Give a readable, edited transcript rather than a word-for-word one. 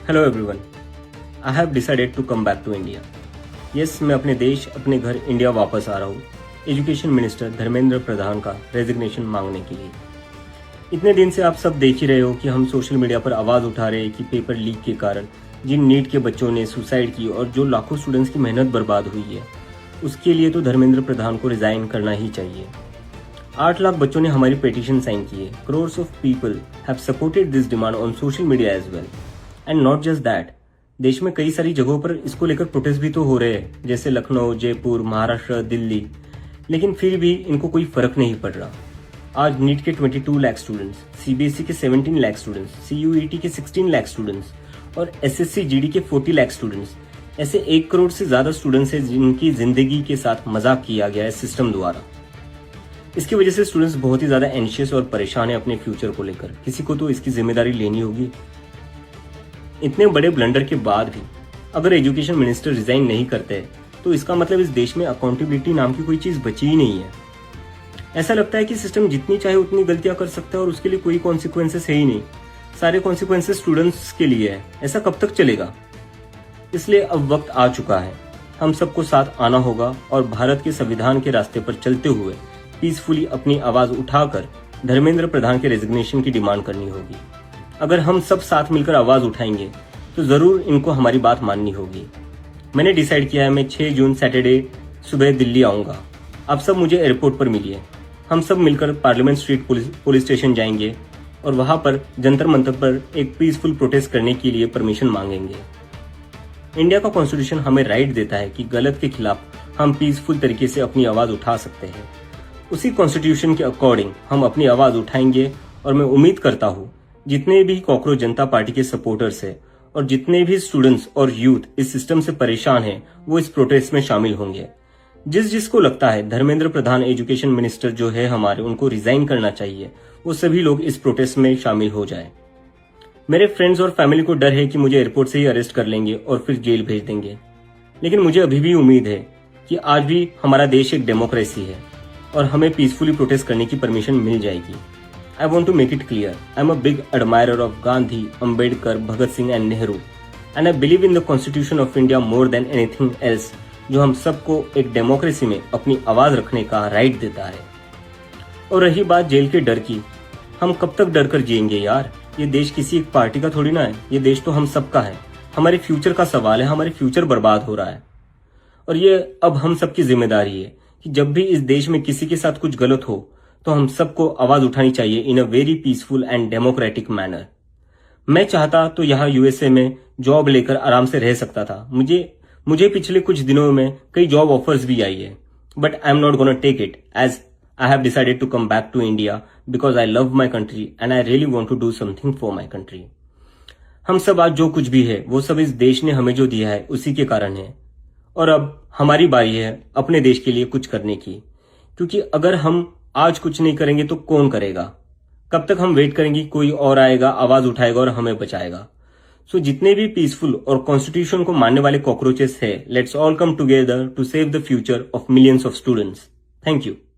Hello everyone, I have decided to come back to India. Yes, मैं अपने देश, अपने घर इंडिया वापस आ रहा हूँ एजुकेशन मिनिस्टर धर्मेंद्र प्रधान का रेजिग्नेशन मांगने के लिए। इतने दिन से आप सब देख ही रहे हो कि हम सोशल मीडिया पर आवाज़ उठा रहे हैं कि पेपर लीक के कारण जिन नीट के बच्चों ने सुसाइड की और जो लाखों स्टूडेंट्स की मेहनत बर्बाद हुई है, उसके लिए तो धर्मेंद्र प्रधान को रिजाइन करना ही चाहिए। 8 लाख बच्चों ने हमारी पिटीशन साइन की है। Crores of people have supported this demand on social media as well. And not just that, देश में कई सारी जगहों पर इसको लेकर प्रोटेस्ट भी तो हो रहे हैं, जैसे लखनऊ, जयपुर, महाराष्ट्र, दिल्ली, लेकिन फिर भी इनको कोई फर्क नहीं पड़ रहा। आज नीट के 22 लाख स्टूडेंट्स, सीबीएसई के 17 लाख स्टूडेंट्स, सीयूईटी के 16 लाख स्टूडेंट्स और एसएससी जीडी के 40 लाख स्टूडेंट्स, ऐसे 1 करोड़ से ज्यादा स्टूडेंट्स हैं जिनकी जिंदगी के साथ मजाक किया गया है सिस्टम द्वारा। इसकी वजह से स्टूडेंट्स बहुत ही ज्यादा एंशियस और परेशान है अपने फ्यूचर को लेकर। किसी को तो इसकी जिम्मेदारी लेनी होगी। इतने बड़े ब्लंडर के बाद भी अगर एजुकेशन मिनिस्टर रिजाइन नहीं करते तो इसका मतलब इस देश में अकाउंटेबिलिटी नाम की कोई चीज बची ही नहीं है। ऐसा लगता है कि सिस्टम जितनी चाहे उतनी गलतियां कर सकता है और उसके लिए कोई कॉन्सिक्वेंसेस है ही नहीं। सारे कॉन्सिक्वेंसेस स्टूडेंट्स के लिए है। ऐसा कब तक चलेगा? इसलिए अब वक्त आ चुका है, हम सबको साथ आना होगा और भारत के संविधान के रास्ते पर चलते हुए पीसफुली अपनी आवाज उठाकर धर्मेंद्र प्रधान के रेजिग्नेशन की डिमांड करनी होगी। अगर हम सब साथ मिलकर आवाज उठाएंगे तो जरूर इनको हमारी बात माननी होगी। मैंने डिसाइड किया है, मैं 6 जून सैटरडे सुबह दिल्ली आऊंगा। आप सब मुझे एयरपोर्ट पर मिलिए। हम सब मिलकर पार्लियामेंट स्ट्रीट पुलिस स्टेशन जाएंगे और वहां पर जंतर मंतर पर एक पीसफुल प्रोटेस्ट करने के लिए परमिशन मांगेंगे। इंडिया का कॉन्स्टिट्यूशन हमें राइट देता है कि गलत के खिलाफ हम पीसफुल तरीके से अपनी आवाज उठा सकते हैं। उसी कॉन्स्टिट्यूशन के अकॉर्डिंग हम अपनी आवाज उठाएंगे और मैं उम्मीद करता हूँ जितने भी कॉकरोच जनता पार्टी के सपोर्टर्स हैं और जितने भी स्टूडेंट्स और यूथ इस सिस्टम से परेशान हैं, वो इस प्रोटेस्ट में शामिल होंगे। जिसको लगता है धर्मेंद्र प्रधान एजुकेशन मिनिस्टर जो है हमारे, उनको रिजाइन करना चाहिए, वो सभी लोग इस प्रोटेस्ट में शामिल हो जाए। मेरे फ्रेंड्स और फैमिली को डर है कि मुझे एयरपोर्ट से ही अरेस्ट कर लेंगे और फिर जेल भेज देंगे, लेकिन मुझे अभी भी उम्मीद है कि आज भी हमारा देश एक डेमोक्रेसी है और हमें पीसफुली प्रोटेस्ट करने की परमिशन मिल जाएगी। I want to make it clear, I am a big admirer of Gandhi, Ambedkar, Bhagat Singh and Nehru, and I believe in the Constitution of India more than anything else, जो हम सबको एक democracy में अपनी आवाज रखने का right देता है। और रही बात जेल के डर की, हम कब तक डर कर जिएंगे यार? ये देश किसी एक पार्टी का थोड़ी ना है, ये देश तो हम सबका है। हमारे फ्यूचर का सवाल है, हमारे फ्यूचर बर्बाद हो रहा है और ये अब हम सबकी जिम्मेदारी है कि जब भी इस देश में किसी के साथ कुछ गलत हो तो हम सबको आवाज उठानी चाहिए in a very peaceful and democratic manner. मैं चाहता तो यहाँ यूएसए में जॉब लेकर आराम से रह सकता था। मुझे पिछले कुछ दिनों में कई जॉब ऑफर्स भी आई है, but I am not gonna take it as I have decided to come back to India because I love my country and I really want to do something for my country. हम सब आज जो कुछ भी है वो सब इस देश ने हमें जो दिया है उसी के कारण है और अब हमारी बारी है अपने देश के लिए कुछ करने की, क्योंकि अगर हम आज कुछ नहीं करेंगे तो कौन करेगा? कब तक हम वेट करेंगे? कोई और आएगा, आवाज उठाएगा और हमें बचाएगा। सो जितने भी पीसफुल और कॉन्स्टिट्यूशन को मानने वाले कॉकरोचेस है, let's all come together to save the future of millions of students. Thank you.